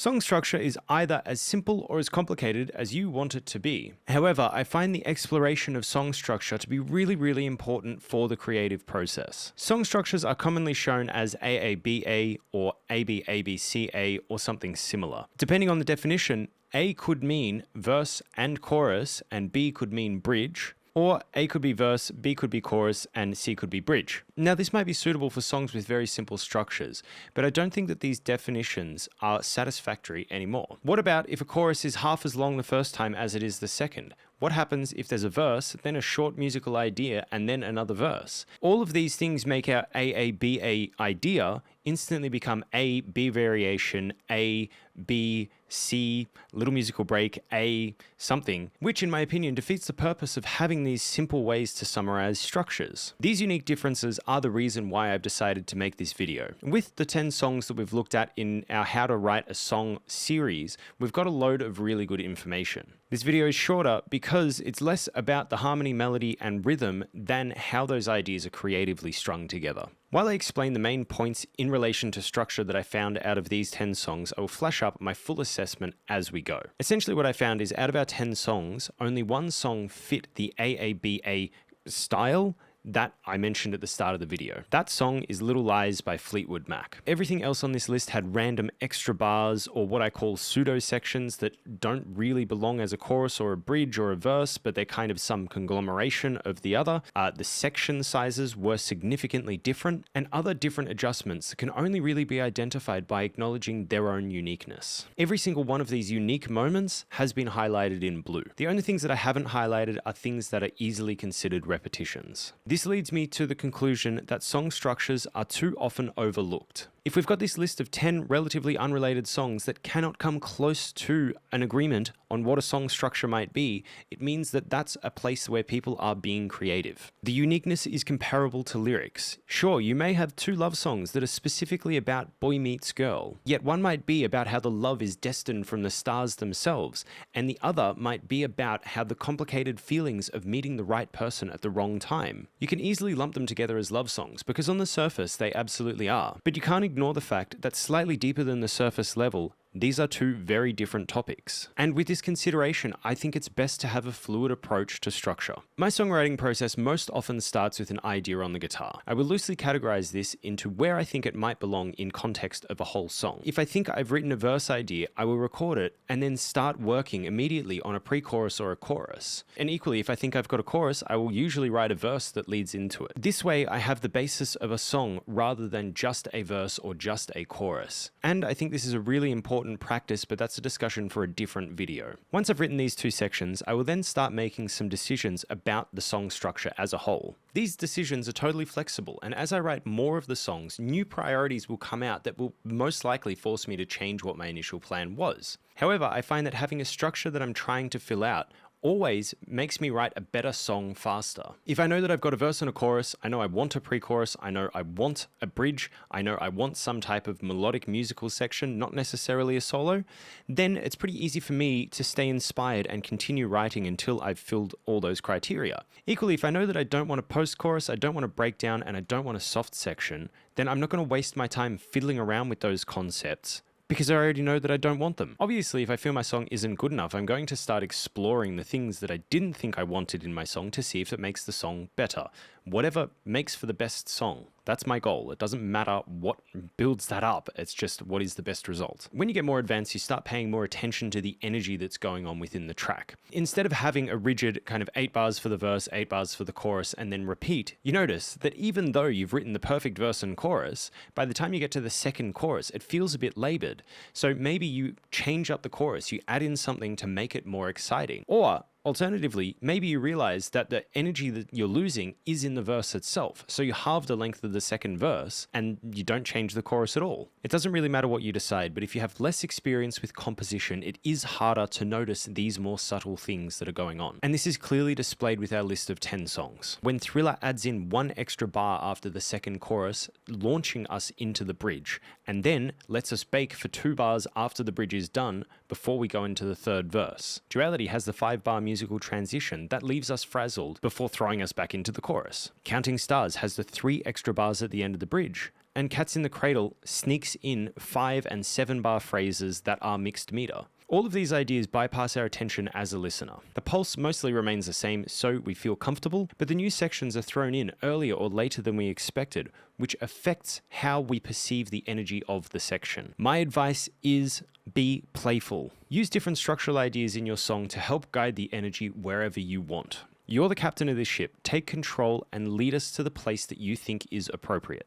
Song structure is either as simple or as complicated as you want it to be. However, I find the exploration of song structure to be really important for the creative process. Song structures are commonly shown as AABA or ABABCA or something similar. Depending on the definition, A could mean verse and chorus, and B could mean bridge. Or A could be verse, B could be chorus, and C could be bridge. Now, this might be suitable for songs with very simple structures, but I don't think that these definitions are satisfactory anymore. What about if a chorus is half as long the first time as it is the second? What happens if there's a verse, then a short musical idea, and then another verse? All of these things make our AABA idea instantly become A, B variation, A, B, C, little musical break, A, something, which in my opinion defeats the purpose of having these simple ways to summarize structures. These unique differences are the reason why I've decided to make this video. With the 10 songs that we've looked at in our How to Write a Song series, we've got a load of really good information. This video is shorter because it's less about the harmony, melody, and rhythm than how those ideas are creatively strung together. While I explain the main points in relation to structure that I found out of these 10 songs, I will flash up my full assessment as we go. Essentially what I found is out of our 10 songs, only one song fit the AABA style that I mentioned at the start of the video. That song is Little Lies by Fleetwood Mac. Everything else on this list had random extra bars or what I call pseudo sections that don't really belong as a chorus or a bridge or a verse, but they're kind of some conglomeration of the other. The section sizes were significantly different, and other different adjustments can only really be identified by acknowledging their own uniqueness. Every single one of these unique moments has been highlighted in blue. The only things that I haven't highlighted are things that are easily considered repetitions. This leads me to the conclusion that song structures are too often overlooked. If we've got this list of 10 relatively unrelated songs that cannot come close to an agreement on what a song structure might be, it means that that's a place where people are being creative. The uniqueness is comparable to lyrics. Sure, you may have two love songs that are specifically about boy meets girl, yet one might be about how the love is destined from the stars themselves, and the other might be about how the complicated feelings of meeting the right person at the wrong time. You can easily lump them together as love songs because on the surface they absolutely are, but you can't ignore the fact that slightly deeper than the surface level, these are two very different topics. And with this consideration, I think it's best to have a fluid approach to structure. My songwriting process most often starts with an idea on the guitar. I will loosely categorize this into where I think it might belong in context of a whole song. If I think I've written a verse idea, I will record it and then start working immediately on a pre-chorus or a chorus. And equally, if I think I've got a chorus, I will usually write a verse that leads into it. This way, I have the basis of a song rather than just a verse or just a chorus. And I think this is a really important practice, but that's a discussion for a different video. Once I've written these two sections, I will then start making some decisions about the song structure as a whole. These decisions are totally flexible, and as I write more of the songs, new priorities will come out that will most likely force me to change what my initial plan was. However, I find that having a structure that I'm trying to fill out always makes me write a better song faster. If I know that I've got a verse and a chorus, I know I want a pre-chorus, I know I want a bridge, I know I want some type of melodic musical section, not necessarily a solo, then it's pretty easy for me to stay inspired and continue writing until I've filled all those criteria. Equally, if I know that I don't want a post-chorus, I don't want a breakdown, and I don't want a soft section, then I'm not going to waste my time fiddling around with those concepts, because I already know that I don't want them. Obviously, if I feel my song isn't good enough, I'm going to start exploring the things that I didn't think I wanted in my song to see if it makes the song better. Whatever makes for the best song. That's my goal. It doesn't matter what builds that up, it's just what is the best result. When you get more advanced, you start paying more attention to the energy that's going on within the track. Instead of having a rigid kind of 8 bars for the verse, 8 bars for the chorus, and then repeat, you notice that even though you've written the perfect verse and chorus, by the time you get to the second chorus, it feels a bit labored. So maybe you change up the chorus, you add in something to make it more exciting. Or alternatively, maybe you realize that the energy that you're losing is in the verse itself, so you halve the length of the second verse and you don't change the chorus at all. It doesn't really matter what you decide, but if you have less experience with composition, it is harder to notice these more subtle things that are going on. And this is clearly displayed with our list of 10 songs. When Thriller adds in one extra bar after the second chorus, launching us into the bridge, and then lets us bake for 2 bars after the bridge is done before we go into the third verse. Duality has the 5-bar musical transition that leaves us frazzled before throwing us back into the chorus. Counting Stars has the 3 extra bars at the end of the bridge, and Cats in the Cradle sneaks in 5 and 7 bar phrases that are mixed meter. All of these ideas bypass our attention as a listener. The pulse mostly remains the same, so we feel comfortable, but the new sections are thrown in earlier or later than we expected, which affects how we perceive the energy of the section. My advice is be playful. Use different structural ideas in your song to help guide the energy wherever you want. You're the captain of this ship. Take control and lead us to the place that you think is appropriate.